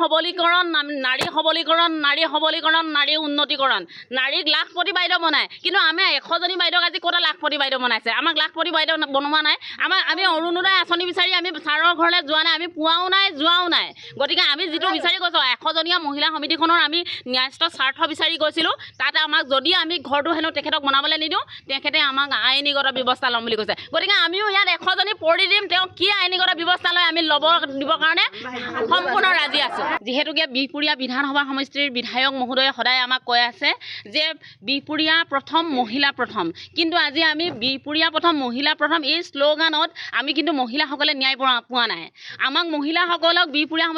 সবলীকৰণ নাৰী উন্নতিকৰণ নাৰীক লাখপতি বাইদেউ বনায় কিন্তু আমি 100জনী বাইদেউক আজি ক'তা লাখপতি বাইদেউ বনাইছে আমাক লাখপতি বাইদেউ বনোৱা নাই আমি অৰুণোদয় আঁচনি বিচাৰি আমি ছাৰৰ ঘৰলৈ যোৱা নাই আমি পোৱাও নাই যোৱাও নাই গতিকে আমি যিটো বিচাৰি গৈছোঁ 100জনীয়া মহিলা সমিতিখনৰ আমি ন্যায়স্থ স্বাৰ্থ বিচাৰি গৈছিলোঁ তাতে আমাক যদি আমি ঘৰটো হেনো তেখেতক বনাবলৈ নিদিওঁ তেখেতে আমাক আইনীগত ব্যৱস্থা ল'ম বুলি কৈছে গতিকে আমিও ইয়াত 100জনী পৰি দিম তেওঁ কি আইনীগত ব্যৱস্থা লয় আমি ল'ব দিবৰ কাৰণে সম্পূৰ্ণ ৰাজি আছোঁ যিহেতুকে বিহপুৰীয়া বিধানসভা সমষ্টিৰ বিধায়ক মহোদয়ে সদায় আমাক কৈ আছে যে বিহপুৰীয়া প্ৰথম মহিলা প্ৰথম কিন্তু আজি আমি বিহপুৰীয়া প্ৰথম মহিলা প্ৰথম এই শ্লোগানত আমি কিন্তু মহিলাসকলে ন্যায় পোৱা নাই আমাক মহিলাসকলক বিহপুৰীয়া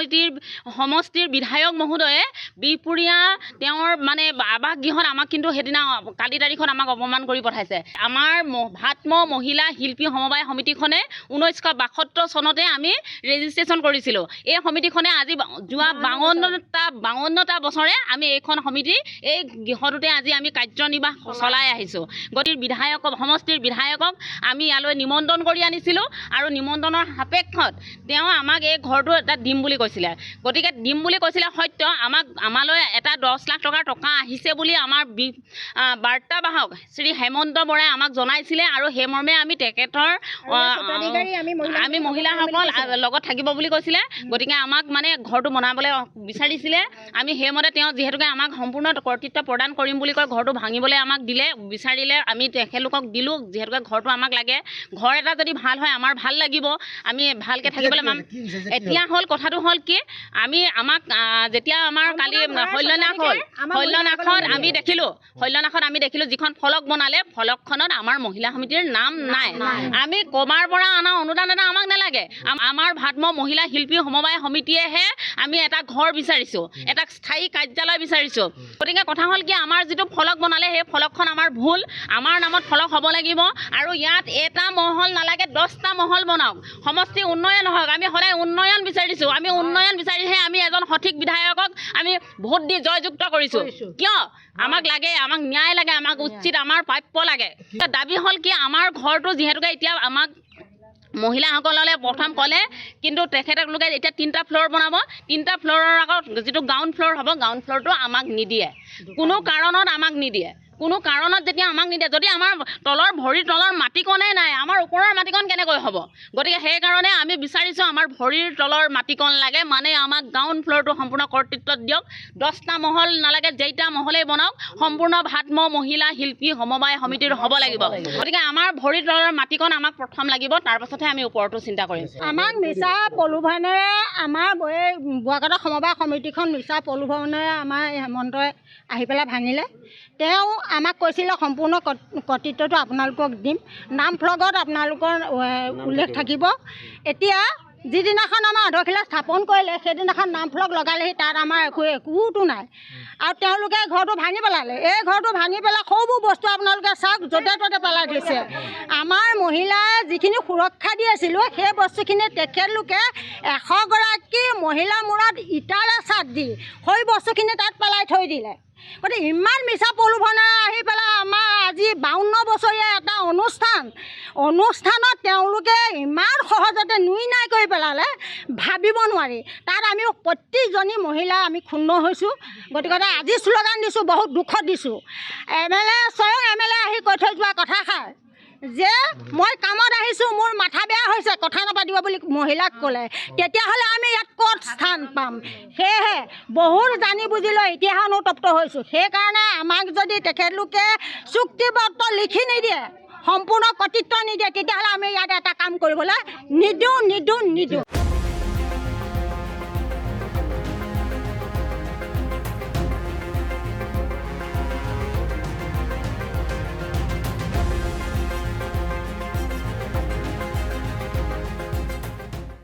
সমষ্টিৰ বিধায়ক মহোদয়ে বিহপুৰীয়া তেওঁৰ মানে আৱাস গৃহত আমাক কিন্তু সেইদিনা কালি তাৰিখত আমাক অপমান কৰি পঠাইছে আমাৰ ভাত্ম মহিলা শিল্পী সমবায় সমিতিখনে 1972 চনতে আমি ৰেজিষ্ট্ৰেশ্যন কৰিছিলোঁ এই সমিতিখনে আজি যোৱা 52টা বছৰে আমি এইখন সমিতি এই গৃহটোতে আজি আমি কাৰ্যনিৰ্বাহ চলাই আহিছোঁ গতিকে সমষ্টিৰ বিধায়কক আমি ইয়ালৈ নিমন্ত্ৰণ কৰি আনিছিলোঁ আৰু নিমন্ত্ৰণৰ সাপেক্ষত তেওঁ আমাক এই ঘৰটো এটা দিম বুলি কৈছিলে গতিকে দিম বুলি কৈছিলে সত্য আমালৈ এটা 10 লাখ টকা আহিছে বুলি আমাৰ বাৰ্তাবাহক শ্ৰী হেমন্ত বৰাই আমাক জনাইছিলে আৰু সেই মৰ্মে আমি তেখেতৰ আমি মহিলাসকল লগত থাকিব বুলি কৈছিলে গতিকে আমাক মানে ঘৰটো বনাবলৈ বিচাৰিছিলে আমি সেইমতে তেওঁ যিহেতুকে আমাক সম্পূৰ্ণ কৰ্তৃত্ব প্ৰদান কৰিম বুলি কয় ঘৰটো ভাঙিবলৈ আমাক দিলে বিচাৰিলে আমি তেখেতলোকক দিলোঁ যিহেতুকে ঘৰটো আমাক লাগে ঘৰ এটা যদি ভাল হয় আমাৰ ভাল লাগিব আমি ভালকৈ থাকিবলৈ পাম এতিয়া কথাটো হ'ল কি আমাক যেতিয়া আমাৰ কালি শল্যনাথত আমি দেখিলোঁ যিখন ফলক বনালে ফলকখনত আমাৰ মহিলা সমিতিৰ নাম নাই আমি ক'বাৰ পৰা অনা অনুদান এটা আমাক নালাগে আমাৰ ভাত্ম মহিলা শিল্পী সমবায় সমিতিয়েহে আমি এটা ঘৰ বিচাৰিছোঁ এটা স্থায়ী কাৰ্যালয় বিচাৰিছোঁ গতিকে কথা হ'ল কি আমাৰ যিটো ফলক বনালে সেই ফলকখন আমাৰ ভুল আমাৰ নামত ফলক হ'ব লাগিব আৰু ইয়াত এটা মহল নালাগে 10টা মহল বনাওক সমষ্টি উন্নয়ন হওক আমি সদায় উন্নয়ন বিচাৰিছোঁ আমি উন্নয়ন বিচাৰিহে আমি এজন সঠিক বিধায়কক আমি ভোট দি জয়যুক্ত কৰিছোঁ কিয় আমাক লাগে আমাক ন্যায় লাগে আমাক উচিত আমাৰ প্ৰাপ্য লাগে দাবী হ'ল কি আমাৰ ঘৰটো যিহেতুকে এতিয়া আমাক মহিলাসকললৈ প্ৰথম ক'লে কিন্তু তেখেতলোকে এতিয়া 3টা ফ্ল'ৰ বনাব 3টা ফ্ল'ৰৰ আগত যিটো গ্ৰাউণ্ড ফ্ল'ৰ হ'ব গ্ৰাউণ্ড ফ্ল'ৰটো আমাক নিদিয়ে কোনো কাৰণত আমাক নিদিয়ে কোনো কাৰণত যেতিয়া আমাক নিদিয়ে যদি আমাৰ ভৰিৰ তলৰ মাটিকণেই নাই আমাৰ ওপৰৰ মাটিকণ কেনেকৈ হ'ব গতিকে সেইকাৰণে আমি বিচাৰিছোঁ আমাৰ ভৰিৰ তলৰ মাটিকণ লাগে মানে আমাক গ্ৰাউণ্ড ফ্ল'ৰটো সম্পূৰ্ণ কৰ্তৃত্বত দিয়ক 10টা মহল নালাগে যেইটা মহলেই বনাওক সম্পূৰ্ণ ভাত্ম মহিলা শিল্পী সমবায় সমিতিৰ হ'ব লাগিব গতিকে আমাৰ ভৰিৰ তলৰ মাটিকণ আমাক প্ৰথম লাগিব তাৰ পাছতহে আমি ওপৰটো চিন্তা কৰিম আমাক মিছা প্ৰলোভনেৰে আমাৰ বোৱাকটা সমবায় সমিতিখন মিছা প্ৰলোভনেৰে আমাৰ হেমন্তই আহি পেলাই ভাঙিলে তেওঁ আমাক কৈছিলে সম্পূৰ্ণ কৰ্তৃত্বটো আপোনালোকক দিম নাম ফ্লগত আপোনালোকৰ উল্লেখ থাকিব এতিয়া যিদিনাখন আমাৰ আধাৰশিলা স্থাপন কৰিলে সেইদিনাখন নাম ফলক লগালেহি তাত আমাৰ একোটো নাই আৰু তেওঁলোকে ঘৰটো ভাঙি পেলালে এই ঘৰটো ভাঙি পেলাই সৌবোৰ বস্তু আপোনালোকে চাওক য'তে ত'তে পেলাই দিছে আমাৰ মহিলাই যিখিনি সুৰক্ষা দি আছিলোঁ সেই বস্তুখিনি তেখেতলোকে 100গৰাকী মহিলাৰ মূৰত ইটাৰে চাট দি সেই বস্তুখিনি তাত পেলাই থৈ দিলে গতিকে ইমান মিছা প্ৰলোভনেৰে আহি পেলাই আমাৰ আজি 52 বছৰীয়া এটা অনুষ্ঠানত তেওঁলোকে ইমান সহজতে নুই নাই কৰি পেলালে ভাবিব নোৱাৰি তাত আমি প্ৰত্যেকজনী মহিলা আমি ক্ষুণ্ণ হৈছোঁ গতিকে আজি শ্লোগান দিছোঁ বহুত দুখত দিছোঁ স্বয়ং MLA আহি কৈ থৈ যোৱা কথাষাৰ যে মই কামত আহিছোঁ মোৰ মাথা বেয়া হৈছে কথা নাপাতিব বুলি মহিলাক ক'লে তেতিয়াহ'লে আমি ইয়াত ক'ত স্থান পাম সেয়েহে বহুত জানি বুজি লৈ এতিয়াহে অনুতপ্ত হৈছোঁ সেইকাৰণে আমাক যদি তেখেতলোকে চুক্তিপত্ৰ লিখি নিদিয়ে সম্পূৰ্ণ কৰ্তৃত্ব নিদিয়ে তেতিয়াহ'লে আমি ইয়াত এটা কাম কৰিবলৈ নিদিওঁ